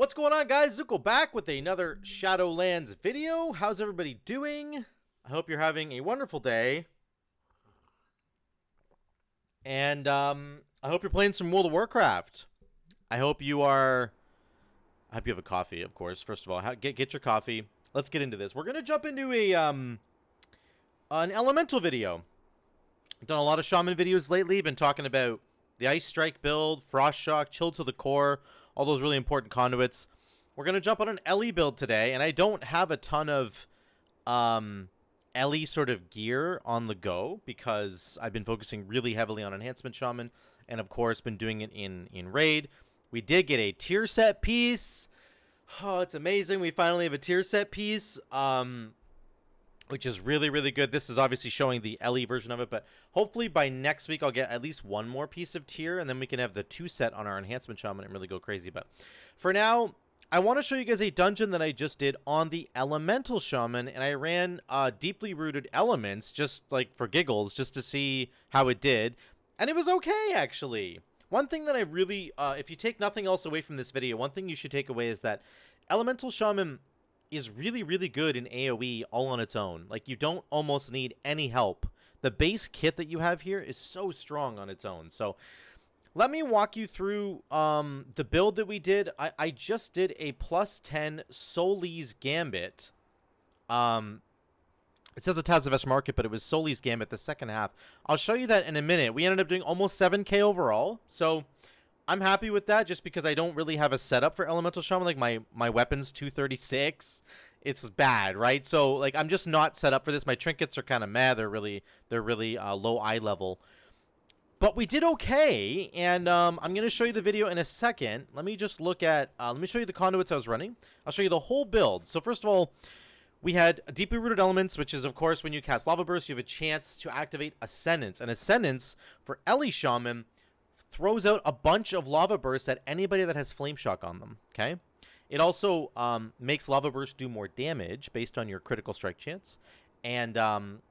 What's going on, guys? Zuko back with another Shadowlands video. How's everybody doing? I hope you're having a wonderful day. And I hope you're playing some World of Warcraft. I hope you have a coffee, of course. First of all, get your coffee. Let's get into this. We're gonna jump into an elemental video. I've done a lot of Shaman videos lately. Been talking about the Ice Strike build, Frost Shock, Chill to the Core, all those really important conduits. We're going to jump on an Ellie build today, and I don't have a ton of Ellie sort of gear on the go because I've been focusing really heavily on Enhancement Shaman and, of course, been doing it in Raid. We did get a tier set piece. Oh, it's amazing. We finally have a tier set piece, which is really, really good. This is obviously showing the Ellie version of it, but hopefully by next week I'll get at least one more piece of tier, and then we can have the 2 set on our Enhancement Shaman and really go crazy. But for now, I want to show you guys a dungeon that I just did on the Elemental Shaman, and I ran Deeply Rooted Elements just like for giggles, just to see how it did, and it was okay, actually. One thing that I really, if you take nothing else away from this video, one thing you should take away is that Elemental Shaman is really, really good in AoE all on its own. Like, you don't almost need any help. The base kit that you have here is so strong on its own. So let me walk you through the build that we did. I just did a +10 Solis Gambit. It says the Tazavest Market, but it was Solis Gambit, the second half. I'll show you that in a minute. We ended up doing almost 7k overall. So I'm happy with that just because I don't really have a setup for Elemental Shaman. Like, my weapon's 236. It's bad, right? So, like, I'm just not set up for this. My trinkets are kind of meh. They're really low eye level. But we did okay, and I'm going to show you the video in a second. Let me just look at, let me show you the conduits I was running. I'll show you the whole build. So, first of all, we had Deeply Rooted Elements, which is, of course, when you cast Lava Burst, you have a chance to activate Ascendance. And Ascendance, for Ellie Shaman, throws out a bunch of Lava Bursts at anybody that has Flame Shock on them, okay? It also makes Lava Burst do more damage based on your critical strike chance, and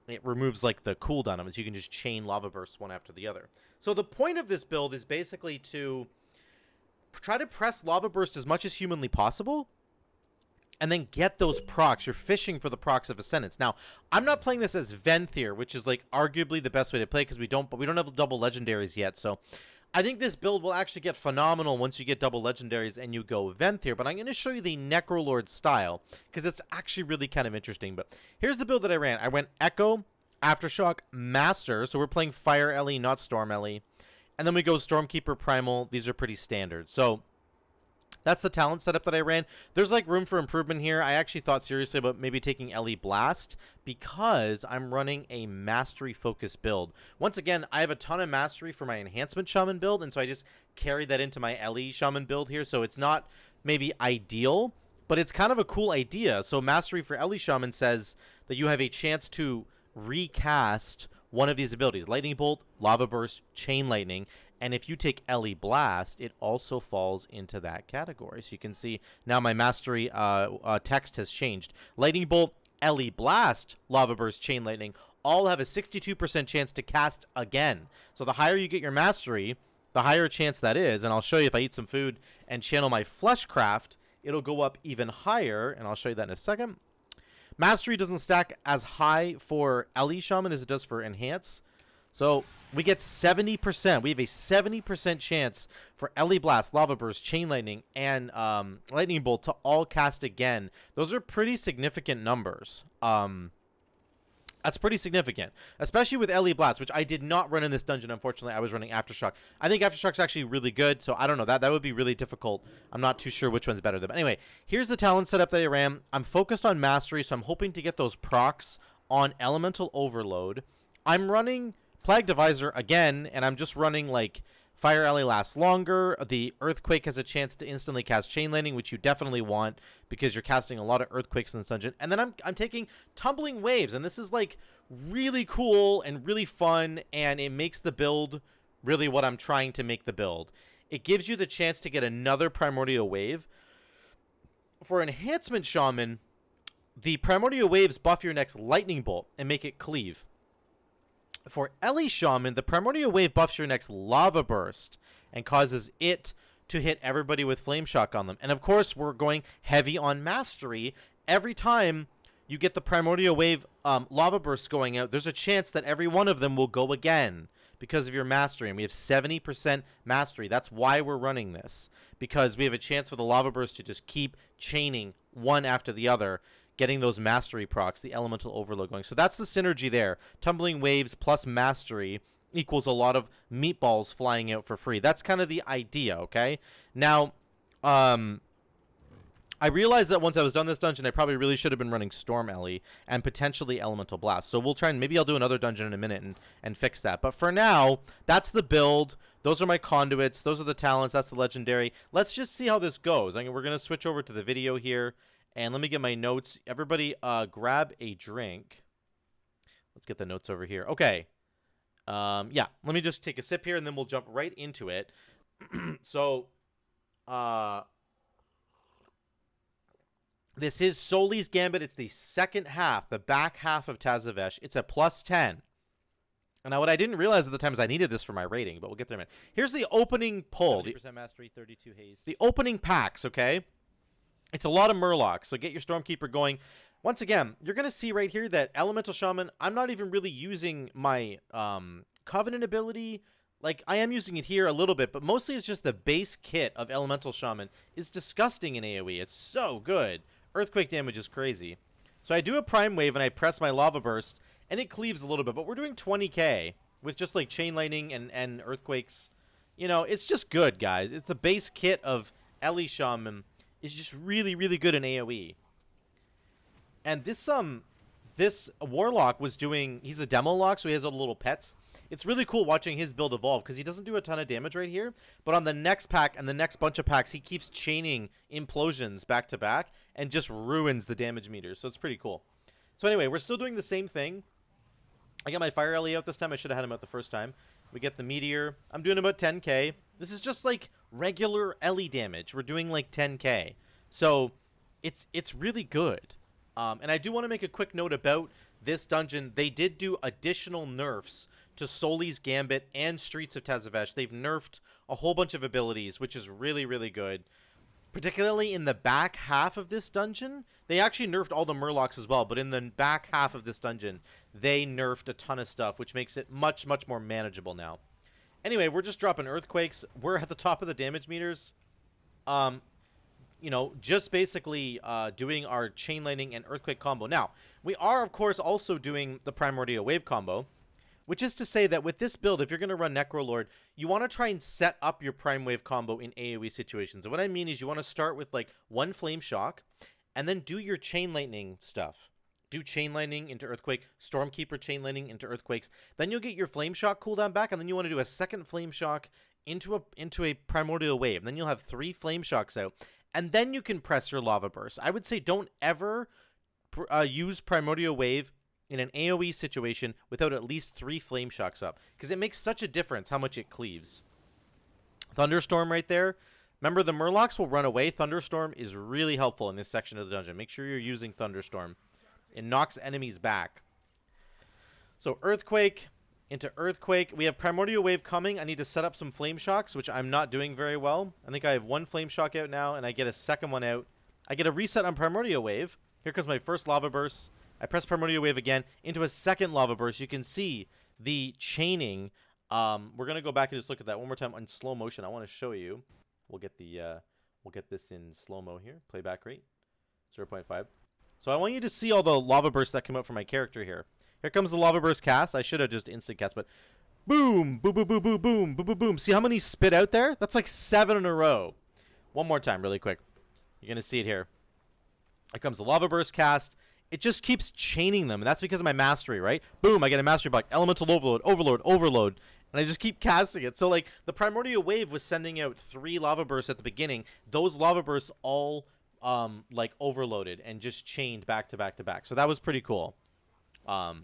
it removes, like, the cooldown of it, so you can just chain Lava Bursts one after the other. So the point of this build is basically to try to press Lava Burst as much as humanly possible, and then get those procs. You're fishing for the procs of Ascendance. Now, I'm not playing this as Venthyr, which is, like, arguably the best way to play because we don't have double legendaries yet, so I think this build will actually get phenomenal once you get double legendaries and you go Venthyr, but I'm going to show you the Necrolord style because it's actually really kind of interesting. But here's the build that I ran. I went Echo, Aftershock, Master, so we're playing Fire Ellie, not Storm Ellie, and then we go Stormkeeper, Primal. These are pretty standard. So that's the talent setup that I ran. There's, like, room for improvement here. I actually thought seriously about maybe taking Ellie Blast because I'm running a mastery-focused build. Once again, I have a ton of mastery for my Enhancement Shaman build, and so I just carry that into my Ellie Shaman build here. So it's not maybe ideal, but it's kind of a cool idea. So mastery for Ellie Shaman says that you have a chance to recast one of these abilities: Lightning Bolt, Lava Burst, Chain Lightning. And if you take Ellie Blast, it also falls into that category. So you can see now my mastery text has changed. Lightning Bolt, Ellie Blast, Lava Burst, Chain Lightning all have a 62% chance to cast again. So the higher you get your mastery, the higher chance that is. And I'll show you if I eat some food and channel my Fleshcraft, it'll go up even higher. And I'll show you that in a second. Mastery doesn't stack as high for Ellie Shaman as it does for Enhance. So we get 70%. We have a 70% chance for Ellie Blast, Lava Burst, Chain Lightning, and Lightning Bolt to all cast again. Those are pretty significant numbers. That's pretty significant, especially with Ellie Blast, which I did not run in this dungeon, unfortunately. I was running Aftershock. I think Aftershock's actually really good, so I don't know. That would be really difficult. I'm not too sure which one's better. But anyway, here's the talent setup that I ran. I'm focused on Mastery, so I'm hoping to get those procs on Elemental Overload. I'm running Plague Divisor again, and I'm just running, like, Fire Ellie lasts longer. The Earthquake has a chance to instantly cast Chain Lightning, which you definitely want because you're casting a lot of Earthquakes in this dungeon. And then I'm taking Tumbling Waves, and this is, like, really cool and really fun, and it makes the build really what I'm trying to make the build. It gives you the chance to get another Primordial Wave. For Enhancement Shaman, the Primordial Waves buff your next Lightning Bolt and make it cleave. For Ellie Shaman, the Primordial Wave buffs your next Lava Burst and causes it to hit everybody with Flame Shock on them. And of course, we're going heavy on Mastery. Every time you get the Primordial Wave Lava Bursts going out, there's a chance that every one of them will go again because of your Mastery. And we have 70% Mastery. That's why we're running this, because we have a chance for the Lava Burst to just keep chaining one after the other, getting those Mastery procs, the Elemental Overload going. So that's the synergy there. Tumbling Waves plus Mastery equals a lot of meatballs flying out for free. That's kind of the idea, okay? Now, I realized that once I was done this dungeon, I probably really should have been running Storm Ellie and potentially Elemental Blast. So we'll try and maybe I'll do another dungeon in a minute and fix that. But for now, that's the build. Those are my conduits. Those are the talents. That's the legendary. Let's just see how this goes. We're going to switch over to the video here. And let me get my notes. Everybody grab a drink. Let's get the notes over here. Okay. Yeah, let me just take a sip here and then we'll jump right into it. So, this is Soli's Gambit. It's the second half, the back half of Tazavesh. It's a +10. And now what I didn't realize at the time is I needed this for my rating, but we'll get there in a minute. Here's the opening pull. 70% mastery, 32 haste. The opening packs, okay? It's a lot of Murlocs, so get your Stormkeeper going. Once again, you're going to see right here that Elemental Shaman, I'm not even really using my Covenant ability. Like, I am using it here a little bit, but mostly it's just the base kit of Elemental Shaman is disgusting in AoE. It's so good. Earthquake damage is crazy. So I do a Prime Wave and I press my Lava Burst, and it cleaves a little bit, but we're doing 20k with just like Chain Lightning and Earthquakes. You know, it's just good, guys. It's the base kit of Ellie Shaman is just really, really good in AoE. And this Warlock was doing, he's a demo lock, so he has all the little pets. It's really cool watching his build evolve, because he doesn't do a ton of damage right here, but on the next pack and the next bunch of packs, he keeps chaining implosions back to back and just ruins the damage meters, so it's pretty cool. So anyway, we're still doing the same thing. I got my Fire Ellie out this time. I should have had him out the first time. We get the Meteor. I'm doing about 10k. This is just like regular Ellie damage. We're doing like 10k. So it's really good. And I do want to make a quick note about this dungeon. They did do additional nerfs to Soli's Gambit and Streets of Tazavesh. They've nerfed a whole bunch of abilities, which is really, really good. Particularly in the back half of this dungeon. They actually nerfed all the Murlocs as well, but in the back half of this dungeon, they nerfed a ton of stuff, which makes it much, much more manageable now. Anyway, we're just dropping Earthquakes. We're at the top of the damage meters. You know, just basically doing our Chain Lightning and Earthquake combo. Now, we are, of course, also doing the Primordial Wave combo, which is to say that with this build, if you're going to run Necrolord, you want to try and set up your Prime Wave combo in AoE situations. And what I mean is you want to start with, like, one Flame Shock, and then do your Chain Lightning stuff. Do Chain Lightning into Earthquake, Stormkeeper Chain Lightning into Earthquakes. Then you'll get your Flame Shock cooldown back, and then you want to do a second Flame Shock into a Primordial Wave. And then you'll have 3 Flame Shocks out. And then you can press your Lava Burst. I would say don't ever use Primordial Wave in an AoE situation without at least 3 Flame Shocks up, because it makes such a difference how much it cleaves. Thunderstorm right there. Remember, the Murlocs will run away. Thunderstorm is really helpful in this section of the dungeon. Make sure you're using Thunderstorm. It knocks enemies back. So Earthquake into Earthquake. We have Primordial Wave coming. I need to set up some Flame Shocks, which I'm not doing very well. I think I have 1 Flame Shock out now, and I get a second one out. I get a reset on Primordial Wave. Here comes my first Lava Burst. I press Primordial Wave again into a second Lava Burst. You can see the chaining. We're going to go back and just look at that one more time in slow motion. I want to show you. We'll get this in slow-mo here. Playback rate, 0.5. So I want you to see all the Lava Bursts that come out from my character here. Here comes the Lava Burst cast. I should have just instant cast, but boom, boom, boom, boom, boom, boom, boom, boom, boom. See how many spit out there? That's like 7 in a row. One more time, really quick. You're going to see it here. Here comes the Lava Burst cast. It just keeps chaining them, and that's because of my mastery, right? Boom, I get a mastery block. Elemental Overload, Overload, Overload. And I just keep casting it. So, like, the Primordial Wave was sending out 3 Lava Bursts at the beginning. Those Lava Bursts all, like, overloaded and just chained back to back to back. So that was pretty cool. So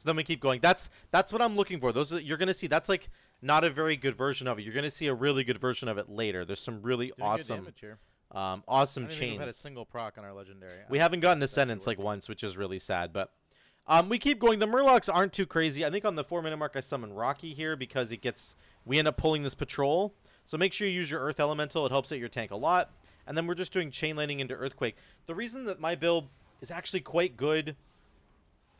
then we keep going. That's what I'm looking for. Those are, you're going to see, that's, like, not a very good version of it. You're going to see a really good version of it later. There's some really awesome... awesome chains. We've had a single proc on our legendary. We haven't gotten Ascendance like once, which is really sad, but we keep going. The Murlocs aren't too crazy. I think on the 4-minute mark I summon Rocky here because we end up pulling this patrol. So make sure you use your Earth Elemental. It helps out your tank a lot. And then we're just doing Chain Lightning into Earthquake. The reason that my build is actually quite good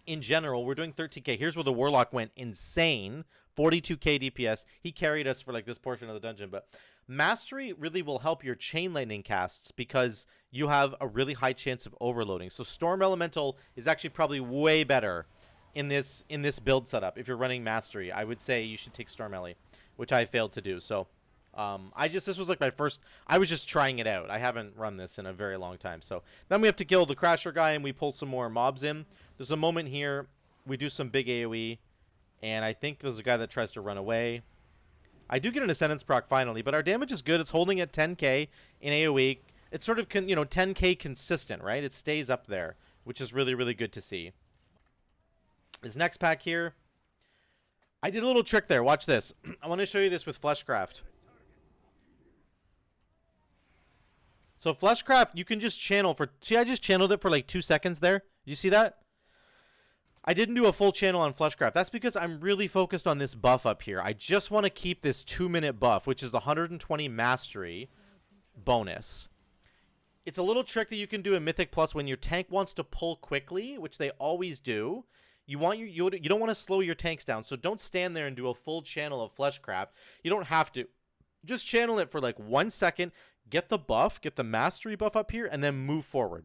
in general, we're doing 13k. Here's where the Warlock went insane. 42k DPS. He carried us for like this portion of the dungeon. But Mastery really will help your Chain Lightning casts because you have a really high chance of overloading. So Storm Elemental is actually probably way better in this build setup. If you're running Mastery, I would say you should take Storm Ellie, which I failed to do. So this was like my first, I was just trying it out. I haven't run this in a very long time. So then we have to kill the Crasher guy and we pull some more mobs in. There's a moment here, we do some big AoE, and I think there's a guy that tries to run away. I do get an Ascendance proc finally, but our damage is good. It's holding at 10k in AoE. It's sort of, 10k consistent, right? It stays up there, which is really, really good to see. This next pack here, I did a little trick there. Watch this. I want to show you this with Fleshcraft. So Fleshcraft, you can just channel for... See, I just channeled it for like 2 seconds there. You see that? I didn't do a full channel on Fleshcraft. That's because I'm really focused on this buff up here. I just want to keep this 2-minute buff, which is the 120 Mastery bonus. It's a little trick that you can do in Mythic Plus when your tank wants to pull quickly, which they always do. You don't want to slow your tanks down, so don't stand there and do a full channel of Fleshcraft. You don't have to. Just channel it for like 1 second, get the buff, get the Mastery buff up here, and then move forward.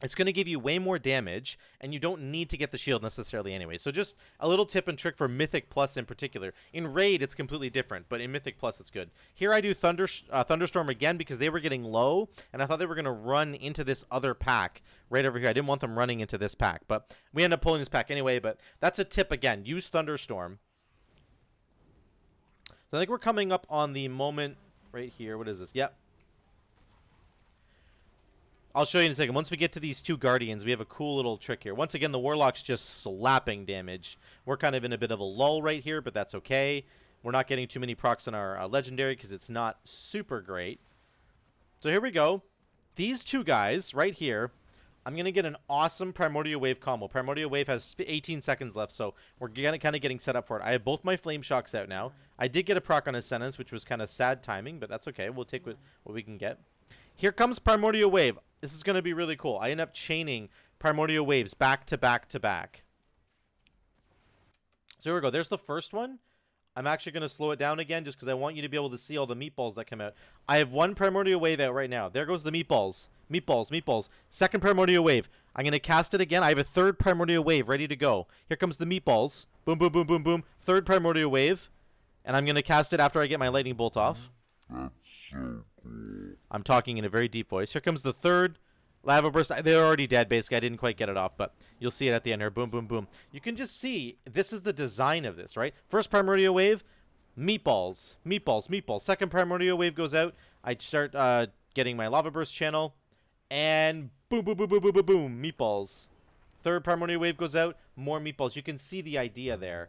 It's going to give you way more damage, and you don't need to get the shield necessarily anyway. So just a little tip and trick for Mythic Plus in particular. In Raid, it's completely different, but in Mythic Plus, it's good. Here I do Thunderstorm again because they were getting low, and I thought they were going to run into this other pack right over here. I didn't want them running into this pack, but we end up pulling this pack anyway. But that's a tip again. Use Thunderstorm. So I think we're coming up on the moment right here. What is this? Yep. I'll show you in a second. Once we get to these two Guardians, we have a cool little trick here. Once again, the Warlock's just slapping damage. We're kind of in a bit of a lull right here, but that's okay. We're not getting too many procs on our Legendary because it's not super great. So here we go. These two guys right here, I'm going to get an awesome Primordial Wave combo. Primordial Wave has 18 seconds left, so we're kind of getting set up for it. I have both my Flame Shocks out now. I did get a proc on Ascendance, which was kind of sad timing, but that's okay. We'll take what we can get. Here comes Primordial Wave. This is going to be really cool. I end up chaining Primordial Waves back to back to back. So here we go. There's the first one. I'm actually going to slow it down again just because I want you to be able to see all the meatballs that come out. I have one Primordial Wave out right now. There goes the meatballs. Meatballs, meatballs. Second Primordial Wave. I'm going to cast it again. I have a third Primordial Wave ready to go. Here comes the meatballs. Boom, boom, boom, boom, boom. Third Primordial Wave. And I'm going to cast it after I get my Lightning Bolt off. I'm talking in a very deep voice. Here comes the third Lava Burst. They're already dead, basically. I didn't quite get it off, but you'll see it at the end here. Boom, boom, boom. You can just see this is the design of this, right? First Primordial Wave, meatballs, meatballs, meatballs. Second Primordial Wave goes out. I start getting my Lava Burst channel, and boom, boom, boom, boom, boom, boom, boom, meatballs. Third Primordial Wave goes out, more meatballs. You can see the idea there.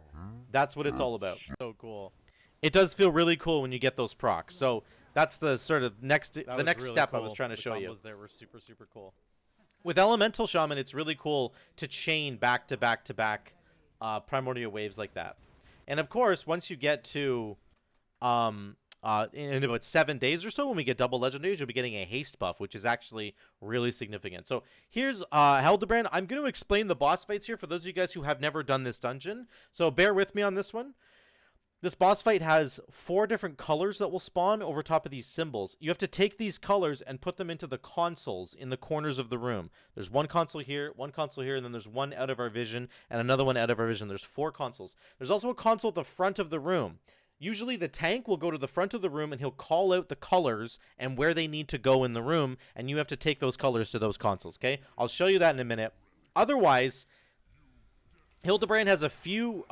That's what it's all about. So cool. It does feel really cool when you get those procs. So that's the sort of next Really step cool. I was trying to show you. The combos there were super, super cool. With Elemental Shaman, it's really cool to chain back to back to back Primordial Waves like that. And of course, once you get to in about 7 days or so, when we get double legendaries, you'll be getting a haste buff, which is actually really significant. So here's Hylbrande. I'm going to explain the boss fights here for those of you guys who have never done this dungeon. So bear with me on this one. This boss fight has 4 different colors that will spawn over top of these symbols. You have to take these colors and put them into the consoles in the corners of the room. There's one console here, and then there's one out of our vision, and another one out of our vision. There's 4 consoles. There's also a console at the front of the room. Usually the tank will go to the front of the room, and he'll call out the colors and where they need to go in the room, and you have to take those colors to those consoles, okay? I'll show you that in a minute. Otherwise, Hylbrande has a few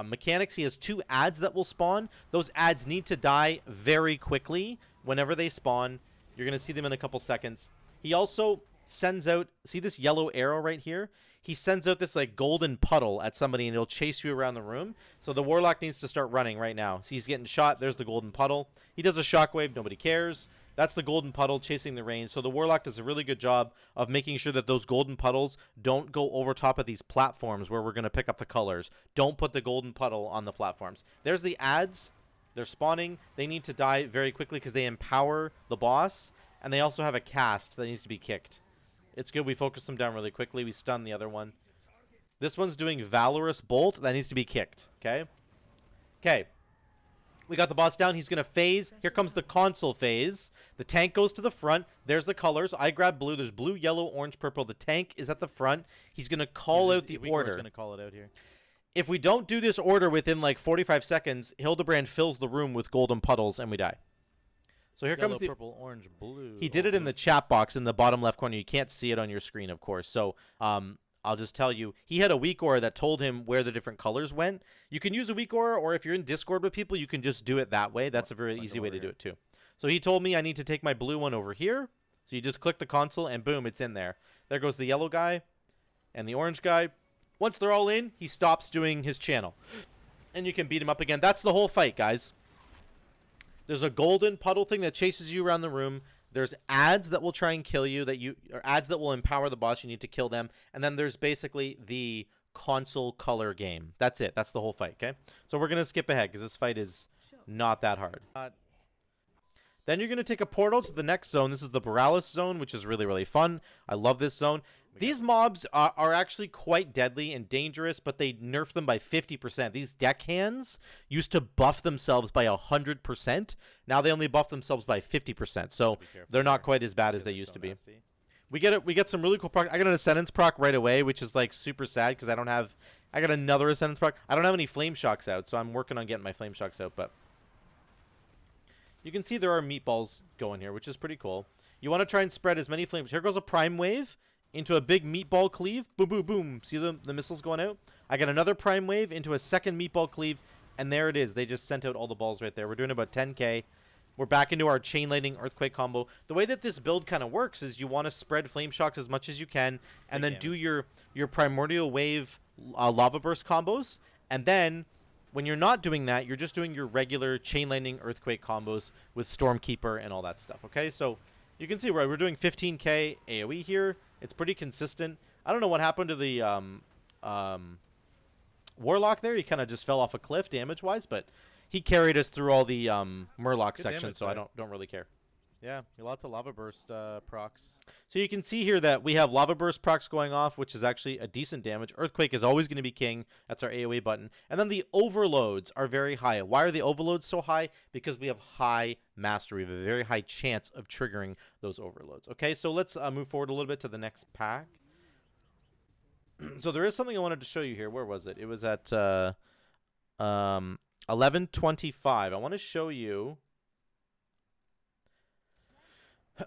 mechanics. He has 2 ads that will spawn. Those ads need to die very quickly whenever they spawn. You're going to see them in a couple seconds. He also sends out, see this yellow arrow right here? He sends out this like golden puddle at somebody, and it'll chase you around the room. So the Warlock needs to start running right now. See, he's getting shot. There's the golden puddle. He does a shockwave. Nobody cares. That's the golden puddle chasing the range. So the Warlock does a really good job of making sure that those golden puddles don't go over top of these platforms where we're going to pick up the colors. Don't put the golden puddle on the platforms. There's the ads. They're spawning. They need to die very quickly because they empower the boss. And they also have a cast that needs to be kicked. It's good. We focus them down really quickly. We stun the other one. This one's doing Valorous Bolt. That needs to be kicked. Okay? Okay. We got the boss down. He's going to phase. Here comes the console phase. The tank goes to the front. There's the colors. I grab blue. There's blue, yellow, orange, purple. The tank is at the front. He's going to call out the order. Going to call it out here. If we don't do this order within like 45 seconds, Hylbrande fills the room with golden puddles and we die. So here comes the purple, orange, blue. He did it in the chat box in the bottom left corner. You can't see it on your screen, of course. So I'll just tell you, he had a weak aura that told him where the different colors went. You can use a weak aura, or if you're in Discord with people, you can just do it that way. That's a very easy way to do it too. So he told me I need to take my blue one over here. So you just click the console and boom, it's in there. There goes the yellow guy and the orange guy. Once they're all in, he stops doing his channel. And you can beat him up again. That's the whole fight, guys. There's a golden puddle thing that chases you around the room. There's ads that will try and kill you, or ads that will empower the boss. You need to kill them. And then there's basically the console color game. That's it. That's the whole fight, okay? So we're going to skip ahead because this fight is not that hard. Then you're going to take a portal to the next zone. This is the Boralas zone, which is really, really fun. I love this zone. These mobs are actually quite deadly and dangerous, but they nerf them by 50%. These deckhands used to buff themselves by 100%. Now they only buff themselves by 50%. So they're not quite as bad as they used to be. We get some really cool proc. I got an Ascendance proc right away, which is like super sad because I got another Ascendance proc. I don't have any Flame Shocks out, so I'm working on getting my Flame Shocks out, but you can see there are meatballs going here, which is pretty cool. You want to try and spread as many flames. Here goes a Prime Wave into a big meatball cleave. Boom, boom, boom. See the missiles going out? I got another Prime Wave into a second meatball cleave, and there it is. They just sent out all the balls right there. We're doing about 10k. We're back into our Chain Lightning Earthquake combo. The way that this build kind of works is you want to spread Flame Shocks as much as you can, and then do your Primordial Wave Lava Burst combos, and then when you're not doing that, you're just doing your regular Chain Lightning Earthquake combos with Stormkeeper and all that stuff, okay? So you can see we're doing 15k AoE here. It's pretty consistent. I don't know what happened to the Warlock there. He kind of just fell off a cliff damage-wise, but he carried us through all the Murloc section, so I don't really care. Yeah, lots of Lava Burst procs. So you can see here that we have Lava Burst procs going off, which is actually a decent damage. Earthquake is always going to be king. That's our AoE button. And then the overloads are very high. Why are the overloads so high? Because we have high mastery. We have a very high chance of triggering those overloads. Okay, so let's move forward a little bit to the next pack. So there is something I wanted to show you here. Where was it? It was at 11:25. I want to show you.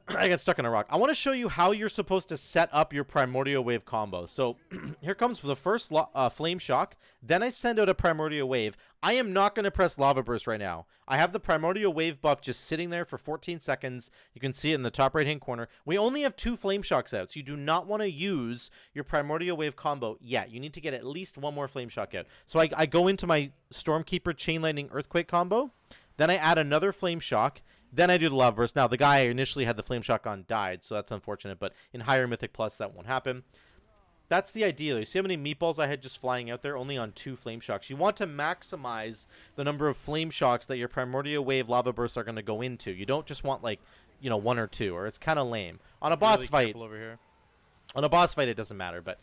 I got stuck in a rock. I want to show you how you're supposed to set up your Primordial Wave combo. So here comes the first Flame Shock. Then I send out a Primordial Wave. I am not going to press Lava Burst right now. I have the Primordial Wave buff just sitting there for 14 seconds. You can see it in the top right-hand corner. We only have 2 Flame Shocks out, so you do not want to use your Primordial Wave combo yet. You need to get at least 1 more Flame Shock out. So I go into my Stormkeeper Chain Lightning Earthquake combo. Then I add another Flame Shock. Then I do the Lava Burst. Now, the guy I initially had the Flame Shock on died, so that's unfortunate. But in higher Mythic Plus, that won't happen. That's the ideal. You see how many meatballs I had just flying out there? Only on 2 Flame Shocks. You want to maximize the number of Flame Shocks that your Primordial Wave Lava Bursts are going to go into. You don't just want, like, 1 or 2, or it's kind of lame. On a boss fight, over here. On a boss fight, it doesn't matter. But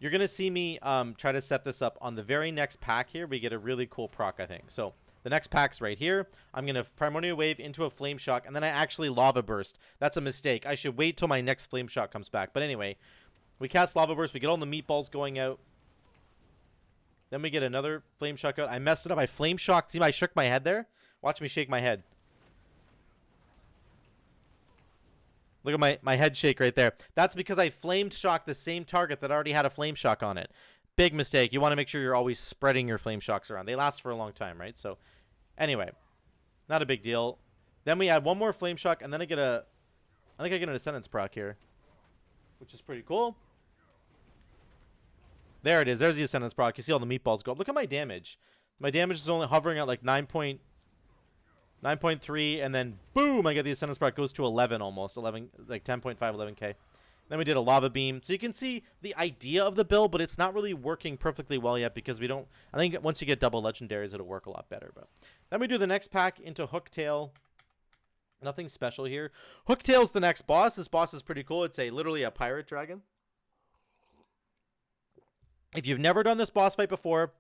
you're going to see me try to set this up on the very next pack here. We get a really cool proc, I think. So the next pack's right here. I'm going to Primordial Wave into a Flame Shock, and then I actually Lava Burst. That's a mistake. I should wait till my next Flame Shock comes back. But anyway, we cast Lava Burst. We get all the meatballs going out. Then we get another Flame Shock out. I messed it up. I Flame Shocked. See, I shook my head there? Watch me shake my head. Look at my head shake right there. That's because I Flame Shocked the same target that already had a Flame Shock on it. Big mistake. You want to make sure you're always spreading your Flame Shocks around. They last for a long time, right? So, anyway, not a big deal. Then we add 1 more Flame Shock, and then I think I get an Ascendance proc here, which is pretty cool. There it is. There's the Ascendance proc. You see all the meatballs go up. Look at my damage. My damage is only hovering at like 9.3, and then boom, I get the Ascendance proc. Goes to 11 almost. 11, like 10.5, 11k. Then we did a lava beam. So you can see the idea of the build, but it's not really working perfectly well yet because we don't... I think once you get double legendaries, it'll work a lot better. But then we do the next pack into Hooktail. Nothing special here. Hooktail's the next boss. This boss is pretty cool. It's literally a pirate dragon. If you've never done this boss fight before,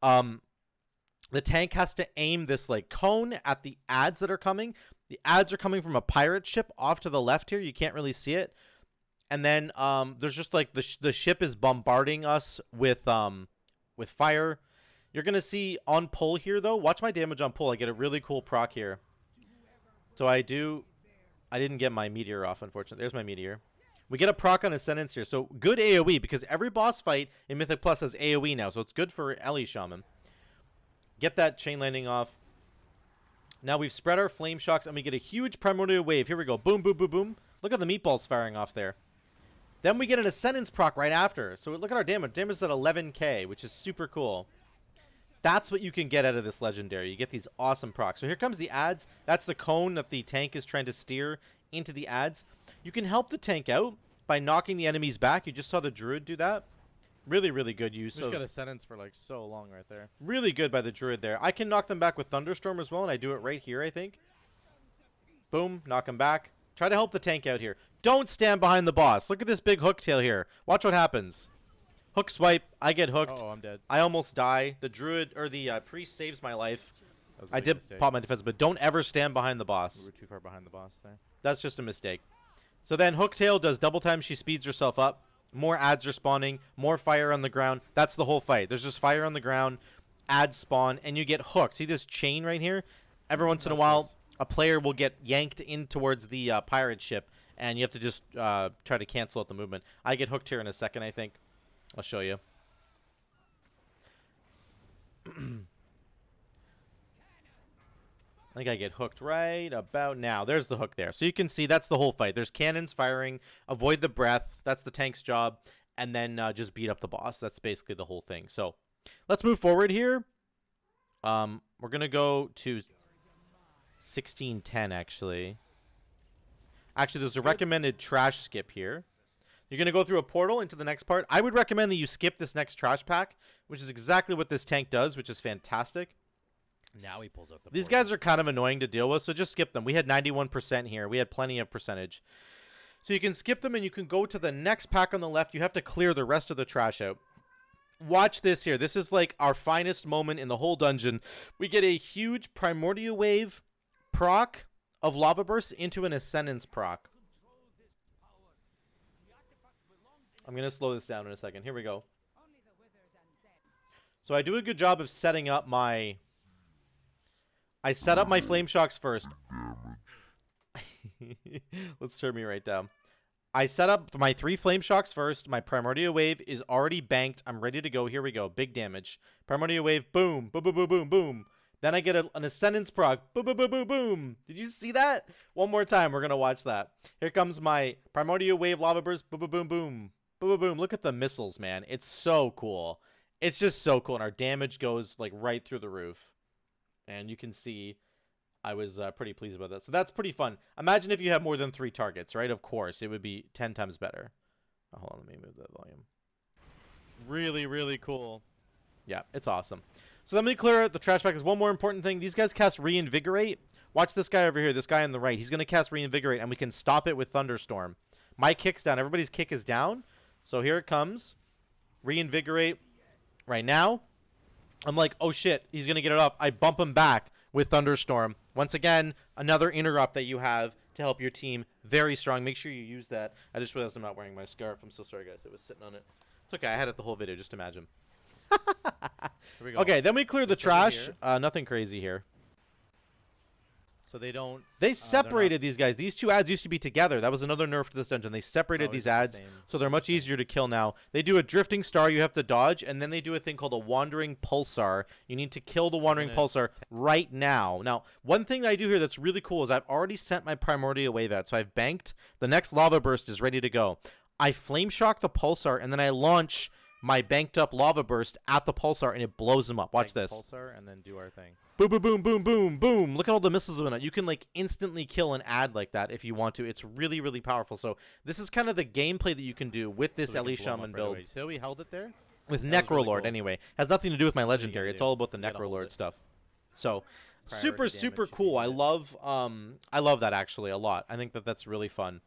the tank has to aim this like cone at the adds that are coming. The adds are coming from a pirate ship off to the left here. You can't really see it. And then there's just like the ship is bombarding us with fire. You're going to see on pull here, though. Watch my damage on pull. I get a really cool proc here. So I didn't get my meteor off, unfortunately. There's my meteor. We get a proc on Ascendance here. So good AoE, because every boss fight in Mythic Plus has AoE now. So it's good for Ellie Shaman. Get that chain landing off. Now we've spread our flame shocks, and we get a huge primordial wave. Here we go. Boom, boom, boom, boom. Look at the meatballs firing off there. Then we get an Ascendance proc right after. So look at our damage. Damage is at 11k, which is super cool. That's what you can get out of this legendary. You get these awesome procs. So here comes the adds. That's the cone that the tank is trying to steer into the adds. You can help the tank out by knocking the enemies back. You just saw the druid do that. Really, really good use. We just got Ascendance for like so long right there. Really good by the druid there. I can knock them back with Thunderstorm as well, and I do it right here, I think. Boom, knock them back. Try to help the tank out here. Don't stand behind the boss. Look at this big Hooktail here. Watch what happens. Hook swipe. I get hooked. Oh, I'm dead. I almost die. The druid or the priest saves my life. I did mistake. pop my defense, but don't ever stand behind the boss. We were too far behind the boss there. That's just a mistake. So then Hooktail does double time. She speeds herself up. More adds are spawning. More fire on the ground. That's the whole fight. There's just fire on the ground. Adds spawn, and you get hooked. See this chain right here? Every once in a while, a player will get yanked in towards the pirate ship, and you have to just try to cancel out the movement. I get hooked here in a second, I think. I'll show you. I think I get hooked right about now. There's the hook there. So you can see that's the whole fight. There's cannons firing. Avoid the breath. That's the tank's job. And then just beat up the boss. That's basically the whole thing. So let's move forward here. We're going to go to 1610, actually. Actually, there's a recommended trash skip here. You're going to go through a portal into the next part. I would recommend that you skip this next trash pack, which is exactly what this tank does, which is fantastic. Now he pulls out the These portal. guys are kind of annoying to deal with, so just skip them. We had 91% here. We had plenty of percentage. So you can skip them, and you can go to the next pack on the left. You have to clear the rest of the trash out. Watch this here. This is like our finest moment in the whole dungeon. We get a huge primordial wave proc of lava burst into an Ascendance proc. I'm going to slow this down in a second. Here we go. So I do a good job of setting up my... I set up my flame shocks first. Let's turn me right down. I set up my 3 flame shocks first. My primordial wave is already banked. I'm ready to go. Here we go. Big damage. Primordial wave. Boom. Boom, boom, boom, boom, boom. Then I get an Ascendance proc. Boom, boom, boom, boom, boom. Did you see that? One more time. We're going to watch that. Here comes my primordial wave lava burst. Boom, boom, boom, boom. Boom, boom, boom. Look at the missiles, man. It's so cool. It's just so cool. And our damage goes like right through the roof. And you can see I was pretty pleased about that. So that's pretty fun. Imagine if you have more than 3 targets, right? Of course, it would be 10 times better. Oh, hold on, let me move the volume. Really, really cool. Yeah, it's awesome. So let me clear out the trash pack. There's one more important thing. These guys cast Reinvigorate. Watch this guy over here, this guy on the right. He's going to cast Reinvigorate, and we can stop it with Thunderstorm. My kick's down. Everybody's kick is down. So here it comes. Reinvigorate right now. I'm like, oh shit, he's going to get it off. I bump him back with Thunderstorm. Once again, another interrupt that you have to help your team. Very strong. Make sure you use that. I just realized I'm not wearing my scarf. I'm so sorry, guys. It was sitting on it. It's okay. I had it the whole video. Just imagine. Here we go. Okay, then we clear the Just over trash. here. Nothing crazy here. So they don't... They separated these guys. These 2 ads used to be together. That was another nerf to this dungeon. They separated Oh, these it's the ads, same. so they're much easier to kill now. They do a drifting star you have to dodge, and then they do a thing called a wandering pulsar. You need to kill the wandering pulsar right now. Now, one thing that I do here that's really cool is I've already sent my primordial wave out, so I've banked. The next lava burst is ready to go. I flame shock the pulsar, and then I launch my banked up lava burst at the pulsar, and it blows them up. Watch this. Pulsar and then do our thing. Boom, boom, boom, boom, boom, boom. Look at all the missiles on it. You can like instantly kill an ad like that if you want to. It's really, really powerful. So this is kind of the gameplay that you can do with this So we Ellie can blow 'em Shaman up right build. away. So we held it there. With That was really Necrolord cool. anyway. Has nothing to do with my legendary. gotta It's do? all about the Gotta hold Necrolord it. stuff. So Priority super, damage super should be cool. it. I love that actually a lot. I think that that's really fun.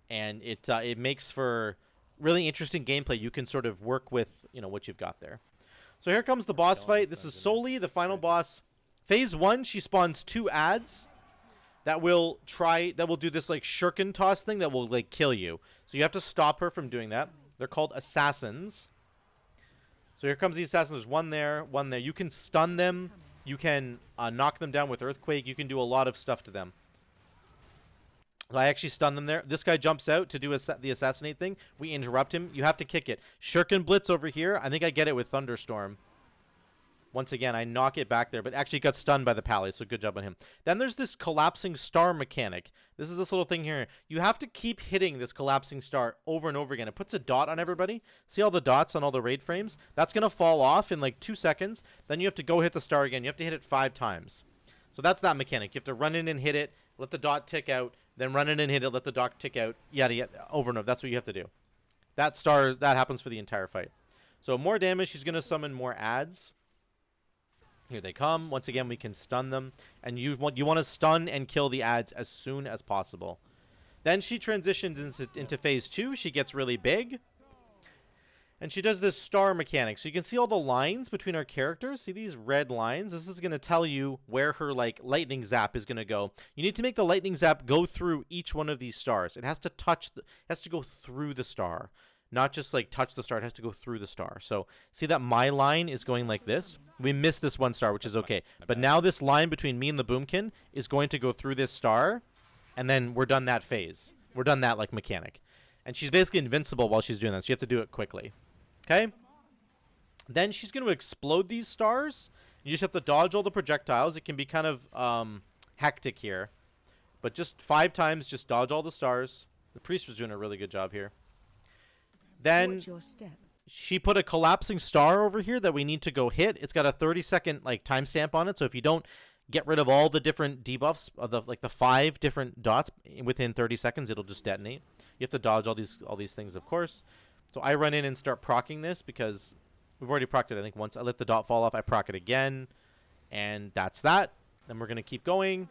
And it makes for really interesting gameplay. You can sort of work with, you know, what you've got there. So here comes the boss killing fight. this This is dungeon. solely the final Crazy. boss. Phase 1, she spawns 2 ads that will do this like shuriken toss thing that will like kill you. So you have to stop her from doing that. They're called assassins. So here comes the assassins. There's one there, one there. You can stun them. You can knock them down with earthquake. You can do a lot of stuff to them. I actually stunned them there. This guy jumps out to do the assassinate thing. We interrupt him. You have to kick it. Shuriken Blitz over here. I think I get it with Thunderstorm. Once again, I knock it back there, but actually got stunned by the pally, so good job on him. Then there's this collapsing star mechanic. This is this little thing here. You have to keep hitting this collapsing star over and over again. It puts a dot on everybody. See all the dots on all the raid frames? That's going to fall off in like 2 seconds. Then you have to go hit the star again. You have to hit it 5 times. So that's that mechanic. You have to run in and hit it, let the dot tick out, then run in and hit it, let the dot tick out, yada, yada, over and over. That's what you have to do. That happens for the entire fight. So more damage. She's going to summon more ads. Here they come. Once again, we can stun them. And you want to stun and kill the ads as soon as possible. Then she transitions into phase 2. She gets really big. And she does this star mechanic. So you can see all the lines between our characters. See these red lines? This is going to tell you where her like lightning zap is going to go. You need to make the lightning zap go through each one of these stars. It has to go through the star. Not just like touch the star. It has to go through the star. So see that my line is going like this? We missed this one star, which is okay. But now this line between me and the boomkin is going to go through this star. And then we're done that phase. We're done that like mechanic. And she's basically invincible while she's doing that. So you have to do it quickly. Okay? Then she's going to explode these stars. You just have to dodge all the projectiles. It can be kind of hectic here. But just 5 times, just dodge all the stars. The priest was doing a really good job here. Then Watch your step. she put a collapsing star over here that we need to go hit. It's got a 30-second like timestamp on it. So if you don't get rid of all the different debuffs of the 5 different dots within 30 seconds, it'll just detonate. You have to dodge all these things, of course. So I run in and start procking this because we've already procced it, I think, once. I let the dot fall off. I proc it again. And that's that. Then we're going to keep going.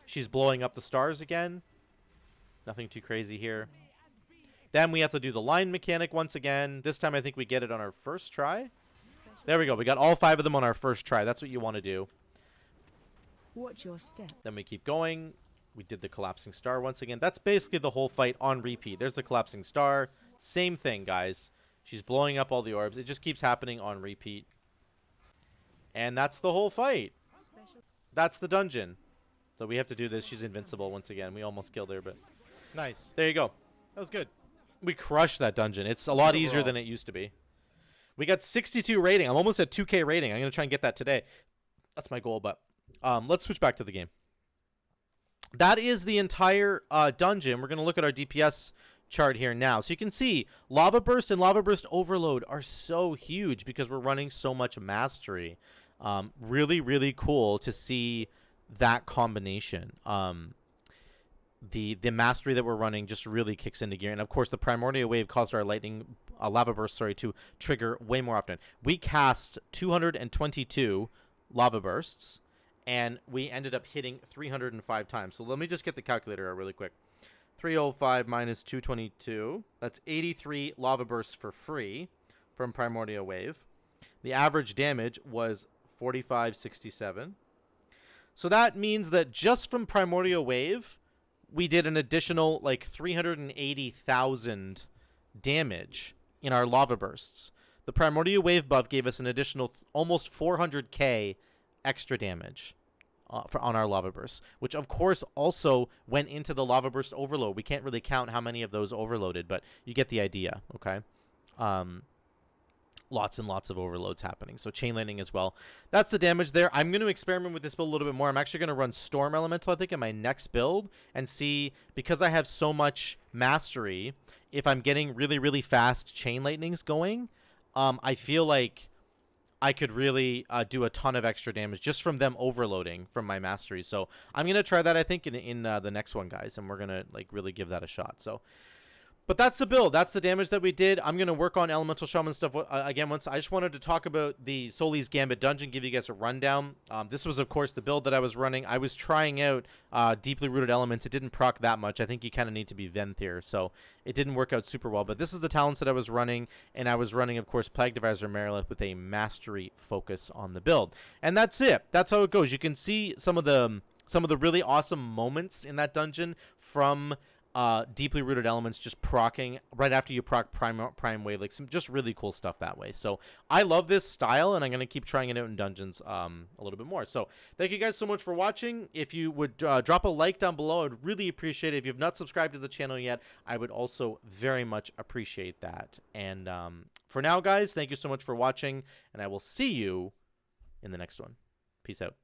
She's blowing up the stars again. Nothing too crazy here. Then we have to do the line mechanic once again. This time I think we get it on our first try. There we go. We got all 5 of them on our first try. That's what you want to do. Watch your step. Then we keep going. We did the collapsing star once again. That's basically the whole fight on repeat. There's the collapsing star. Same thing, guys. She's blowing up all the orbs. It just keeps happening on repeat. And that's the whole fight. Special. That's the dungeon. So we have to do this. She's invincible once again. We almost killed her, but Nice. there you go. That was good. We crushed that dungeon. It's a lot easier Overall. than it used to be. We got 62 rating. I'm almost at 2K rating. I'm going to try and get that today. That's my goal, but let's switch back to the game. That is the entire dungeon. We're going to look at our DPS chart here now. So you can see Lava Burst and Lava Burst Overload are so huge because we're running so much mastery. Really, really cool to see that combination. The mastery that we're running just really kicks into gear. And, of course, the Primordial Wave caused our Lava Burst, to trigger way more often. We cast 222 Lava Bursts, and we ended up hitting 305 times. So let me just get the calculator out really quick. 305 minus 222. That's 83 Lava Bursts for free from Primordial Wave. The average damage was 4567. So that means that just from Primordial Wave, we did an additional like 380,000 damage in our Lava Bursts. The Primordial Wave buff gave us an additional almost 400k extra damage on our Lava Bursts, which of course also went into the Lava Burst overload. We can't really count how many of those overloaded, but you get the idea, okay? Lots and lots of overloads happening. So chain lightning as well. That's the damage there. I'm going to experiment with this build a little bit more. I'm actually going to run Storm Elemental, I think, in my next build and see, because I have so much mastery, if I'm getting really, really fast chain lightnings going, I feel like I could really do a ton of extra damage just from them overloading from my mastery. So I'm gonna try that, I think, in the next one, guys, and we're gonna like really give that a shot. So. But that's the build. That's the damage that we did. I'm going to work on Elemental Shaman stuff again once. I just wanted to talk about the Soli's Gambit dungeon, give you guys a rundown. This was, of course, the build that I was running. I was trying out Deeply Rooted Elements. It didn't proc that much. I think you kind of need to be Venthyr, so it didn't work out super well. But this is the talents that I was running, and I was running, of course, Plague Divisor Marilith with a Mastery focus on the build. And that's it. That's how it goes. You can see some of the really awesome moments in that dungeon from Deeply Rooted Elements just procking right after you proc prime wave, like some just really cool stuff that way. So I love this style, and I'm going to keep trying it out in dungeons a little bit more. So thank you guys so much for watching. If you would drop a like down below, I'd really appreciate it. If you've not subscribed to the channel yet, I would also very much appreciate that. And for now, guys, thank you so much for watching, and I will see you in the next one. Peace out.